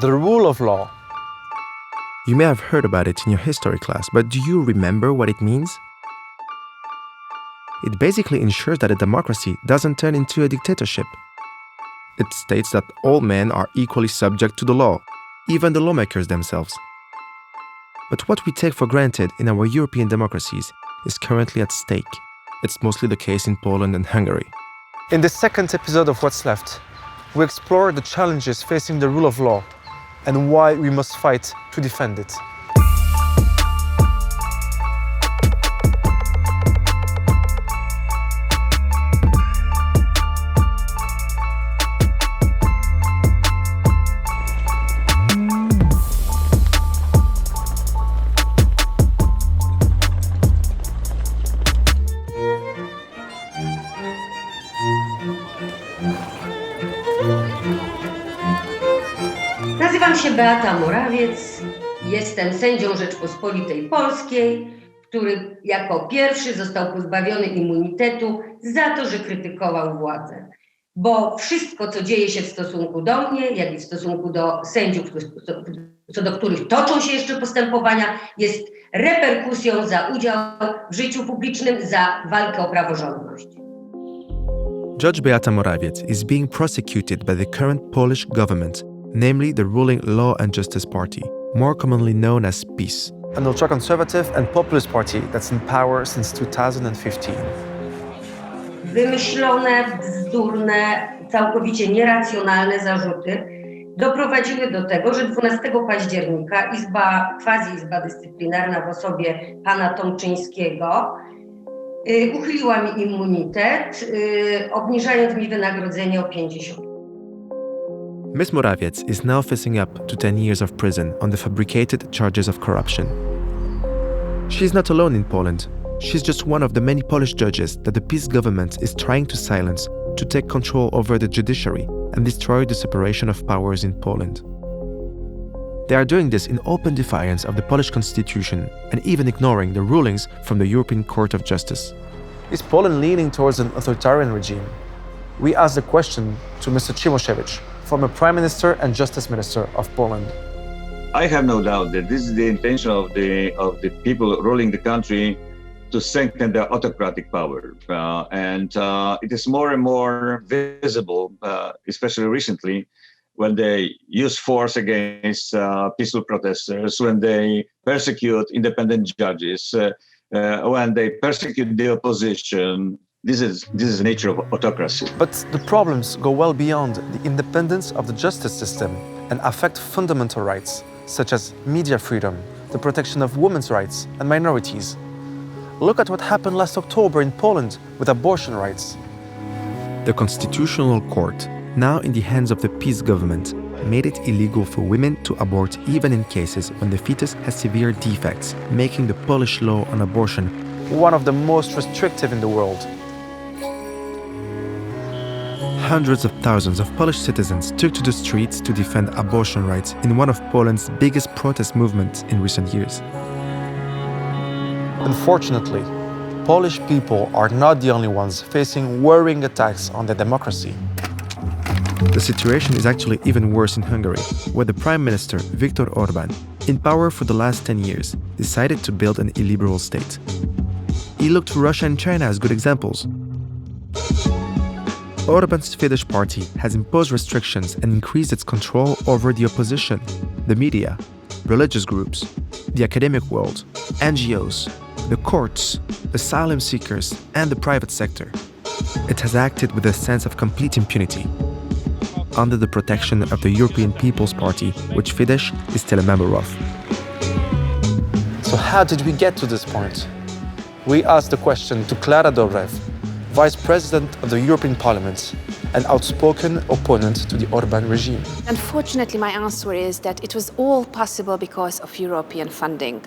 The rule of law. You may have heard about it in your history class, but do you remember what it means? It basically ensures that a democracy doesn't turn into a dictatorship. It states that all men are equally subject to the law, even the lawmakers themselves. But what we take for granted in our European democracies is currently at stake. It's mostly the case in Poland and Hungary. In the second episode of What's Left, we explore the challenges facing the rule of law and why we must fight to defend it. Nazywam się Beata Morawiec, jestem sędzią Rzeczpospolitej Polskiej, który jako pierwszy został pozbawiony immunitetu za to, że krytykował władzę. Bo wszystko, co dzieje się w stosunku do mnie, jak i w stosunku do sędziów, co do których toczą się jeszcze postępowania, jest reperkusją za udział w życiu publicznym, za walkę o praworządność. Judge Beata Morawiec is being prosecuted by the current Polish government, namely the ruling Law and Justice Party, more commonly known as PiS. An ultra-conservative and populist party that's in power since 2015. Wymyślone, bzdurne, całkowicie nieracjonalne zarzuty doprowadziły do tego, że 12 października quasi-izba dyscyplinarna w osobie pana Tomczyńskiego uchyliła mi immunitet, obniżając mi wynagrodzenie o 50%. Ms. Morawiec is now facing up to 10 years of prison on the fabricated charges of corruption. She's not alone in Poland. She's just one of the many Polish judges that the PiS government is trying to silence to take control over the judiciary and destroy the separation of powers in Poland. They are doing this in open defiance of the Polish constitution and even ignoring the rulings from the European Court of Justice. Is Poland leaning towards an authoritarian regime? We asked the question to Mr. Cimoszewicz, former Prime Minister and Justice Minister of Poland. I have no doubt that this is the intention of the people ruling the country to strengthen their autocratic power. It is more and more visible, especially recently, when they use force against peaceful protesters, when they persecute independent judges, when they persecute the opposition. This is the nature of autocracy. But the problems go well beyond the independence of the justice system and affect fundamental rights, such as media freedom, the protection of women's rights and minorities. Look at what happened last October in Poland with abortion rights. The Constitutional Court, now in the hands of the PiS government, made it illegal for women to abort even in cases when the fetus has severe defects, making the Polish law on abortion one of the most restrictive in the world. Hundreds of thousands of Polish citizens took to the streets to defend abortion rights in one of Poland's biggest protest movements in recent years. Unfortunately, Polish people are not the only ones facing worrying attacks on their democracy. The situation is actually even worse in Hungary, where the Prime Minister, Viktor Orbán, in power for the last 10 years, decided to build an illiberal state. He looked to Russia and China as good examples. Orbán's Fidesz party has imposed restrictions and increased its control over the opposition, the media, religious groups, the academic world, NGOs, the courts, asylum seekers, and the private sector. It has acted with a sense of complete impunity, under the protection of the European People's Party, which Fidesz is still a member of. So how did we get to this point? We asked the question to Klara Dobrev, Vice President of the European Parliament, an outspoken opponent to the Orbán regime. Unfortunately, my answer is that it was all possible because of European funding.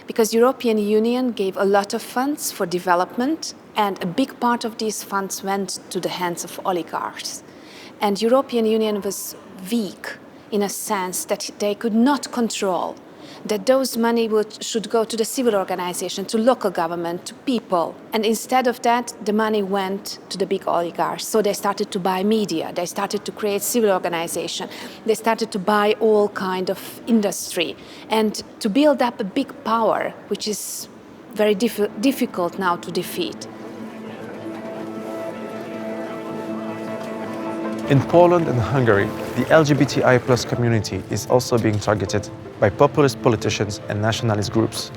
Because European Union gave a lot of funds for development, and a big part of these funds went to the hands of oligarchs. And European Union was weak in a sense that they could not control that those money should go to the civil organization, to local government, to people. And instead of that, the money went to the big oligarchs. So they started to buy media, they started to create civil organization, they started to buy all kind of industry, and to build up a big power, which is very difficult now to defeat. In Poland and Hungary, the LGBTI+ community is also being targeted by populist politicians and nationalist groups.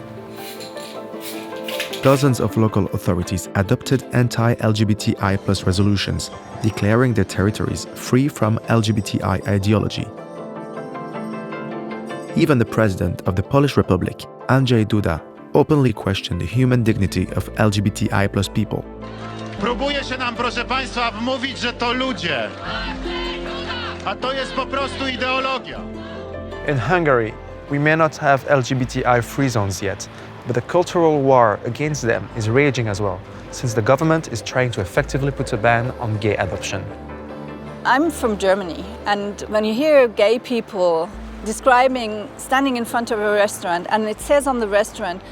Dozens of local authorities adopted anti-LGBTI+ resolutions, declaring their territories free from LGBTI ideology. Even the president of the Polish Republic, Andrzej Duda, openly questioned the human dignity of LGBTI+ people. Próbuje się nam, proszę Państwa, wmówić, że to ludzie, a to jest po prostu ideologia. In Hungary, we may not have LGBTI free zones yet, but the cultural war against them is raging as well, since the government is trying to effectively put a ban on gay adoption. I'm from Germany, and when you hear gay people standing in front of a restaurant, and it says on the restaurant,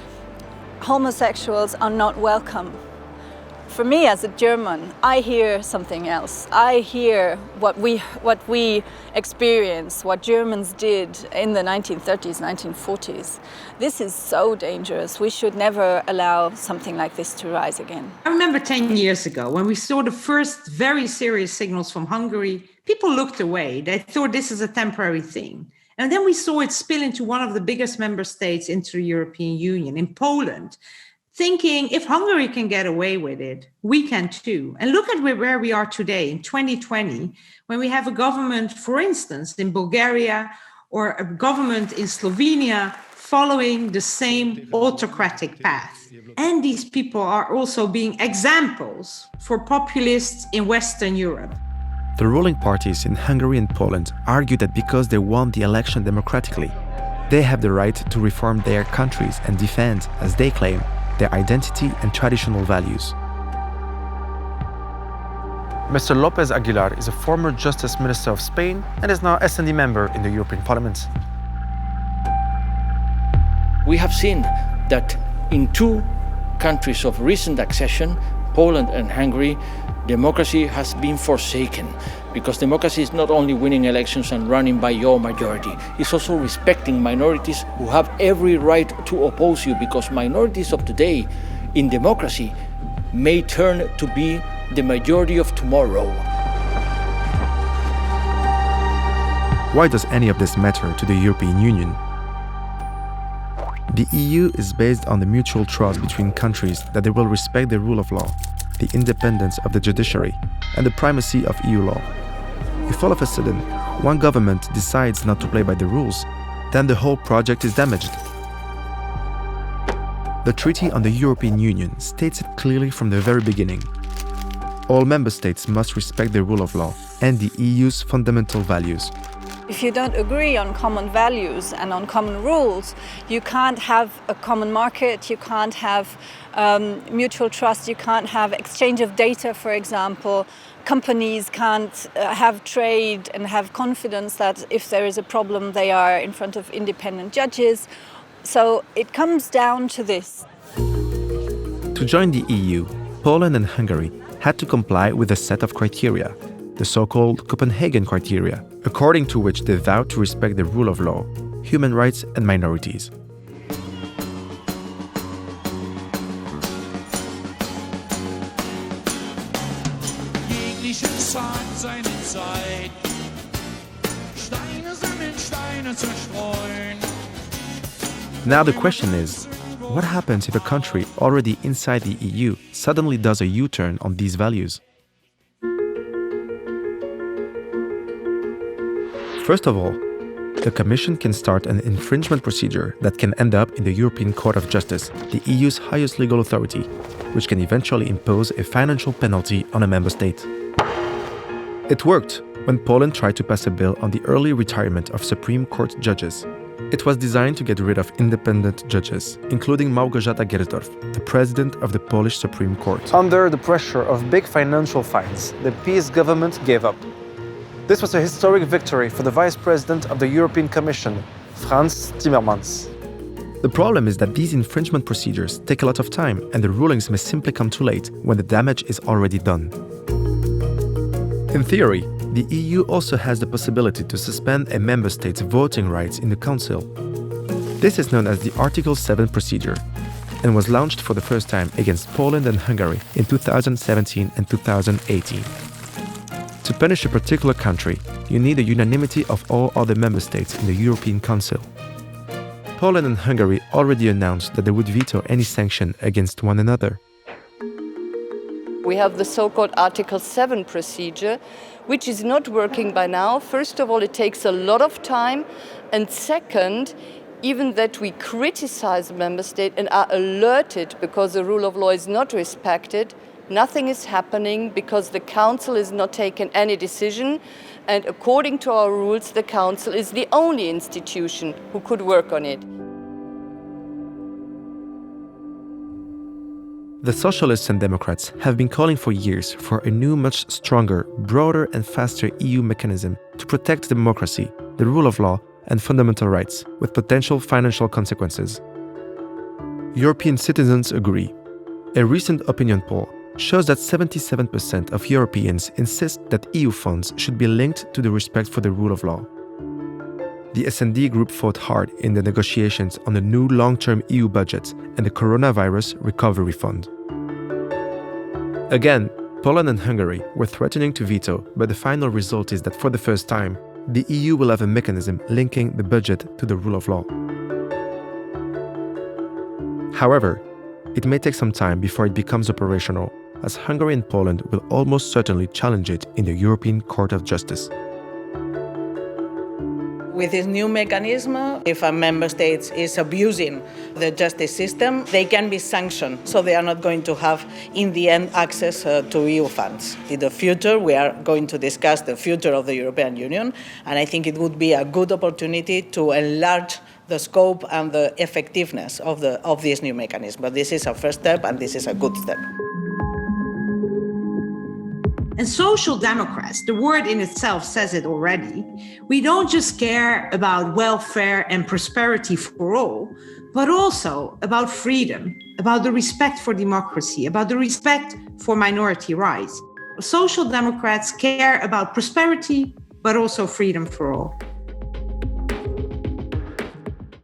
homosexuals are not welcome. For me as a German, I hear something else. I hear what we experience, what Germans did in the 1930s, 1940s. This is so dangerous. We should never allow something like this to rise again. I remember 10 years ago when we saw the first very serious signals from Hungary, people looked away. They thought this is a temporary thing. And then we saw it spill into one of the biggest member states into the European Union, in Poland, thinking if Hungary can get away with it, we can too. And look at where we are today in 2020, when we have a government, for instance, in Bulgaria or a government in Slovenia following the same autocratic path. And these people are also being examples for populists in Western Europe. The ruling parties in Hungary and Poland argue that because they won the election democratically, they have the right to reform their countries and defend, as they claim, their identity and traditional values. Mr. López Aguilar is a former Justice Minister of Spain and is now S&D member in the European Parliament. We have seen that in two countries of recent accession, Poland and Hungary, democracy has been forsaken, because democracy is not only winning elections and running by your majority, it's also respecting minorities who have every right to oppose you, because minorities of today in democracy may turn to be the majority of tomorrow. Why does any of this matter to the European Union? The EU is based on the mutual trust between countries that they will respect the rule of law, the independence of the judiciary, and the primacy of EU law. If all of a sudden one government decides not to play by the rules, then the whole project is damaged. The Treaty on the European Union states it clearly from the very beginning. All member states must respect the rule of law and the EU's fundamental values. If you don't agree on common values and on common rules, you can't have a common market, you can't have mutual trust, you can't have exchange of data, for example. Companies can't have trade and have confidence that if there is a problem, they are in front of independent judges. So it comes down to this. To join the EU, Poland and Hungary had to comply with a set of criteria, the so-called Copenhagen criteria, according to which they vowed to respect the rule of law, human rights and minorities. Now the question is, what happens if a country already inside the EU suddenly does a U-turn on these values? First of all, the Commission can start an infringement procedure that can end up in the European Court of Justice, the EU's highest legal authority, which can eventually impose a financial penalty on a member state. It worked when Poland tried to pass a bill on the early retirement of Supreme Court judges. It was designed to get rid of independent judges, including Małgorzata Gersdorf, the president of the Polish Supreme Court. Under the pressure of big financial fines, the PiS government gave up. This was a historic victory for the Vice President of the European Commission, Frans Timmermans. The problem is that these infringement procedures take a lot of time, and the rulings may simply come too late when the damage is already done. In theory, the EU also has the possibility to suspend a member state's voting rights in the Council. This is known as the Article 7 procedure, and was launched for the first time against Poland and Hungary in 2017 and 2018. To punish a particular country, you need a unanimity of all other member states in the European Council. Poland and Hungary already announced that they would veto any sanction against one another. We have the so-called Article 7 procedure, which is not working by now. First of all, it takes a lot of time. And second, even that we criticize the member state and are alerted because the rule of law is not respected, nothing is happening because the Council is not taking any decision. And according to our rules, the Council is the only institution who could work on it. The Socialists and Democrats have been calling for years for a new, much stronger, broader and faster EU mechanism to protect democracy, the rule of law and fundamental rights, with potential financial consequences. European citizens agree. A recent opinion poll shows that 77% of Europeans insist that EU funds should be linked to the respect for the rule of law. The S&D group fought hard in the negotiations on the new long-term EU budget and the Coronavirus Recovery Fund. Again, Poland and Hungary were threatening to veto, but the final result is that for the first time, the EU will have a mechanism linking the budget to the rule of law. However, it may take some time before it becomes operational, as Hungary and Poland will almost certainly challenge it in the European Court of Justice. With this new mechanism, if a member state is abusing the justice system, they can be sanctioned, so they are not going to have, in the end, access to EU funds. In the future, we are going to discuss the future of the European Union, and I think it would be a good opportunity to enlarge the scope and the effectiveness of this new mechanism. But this is a first step, and this is a good step. And social democrats, the word in itself says it already. We don't just care about welfare and prosperity for all, but also about freedom, about the respect for democracy, about the respect for minority rights. Social democrats care about prosperity, but also freedom for all.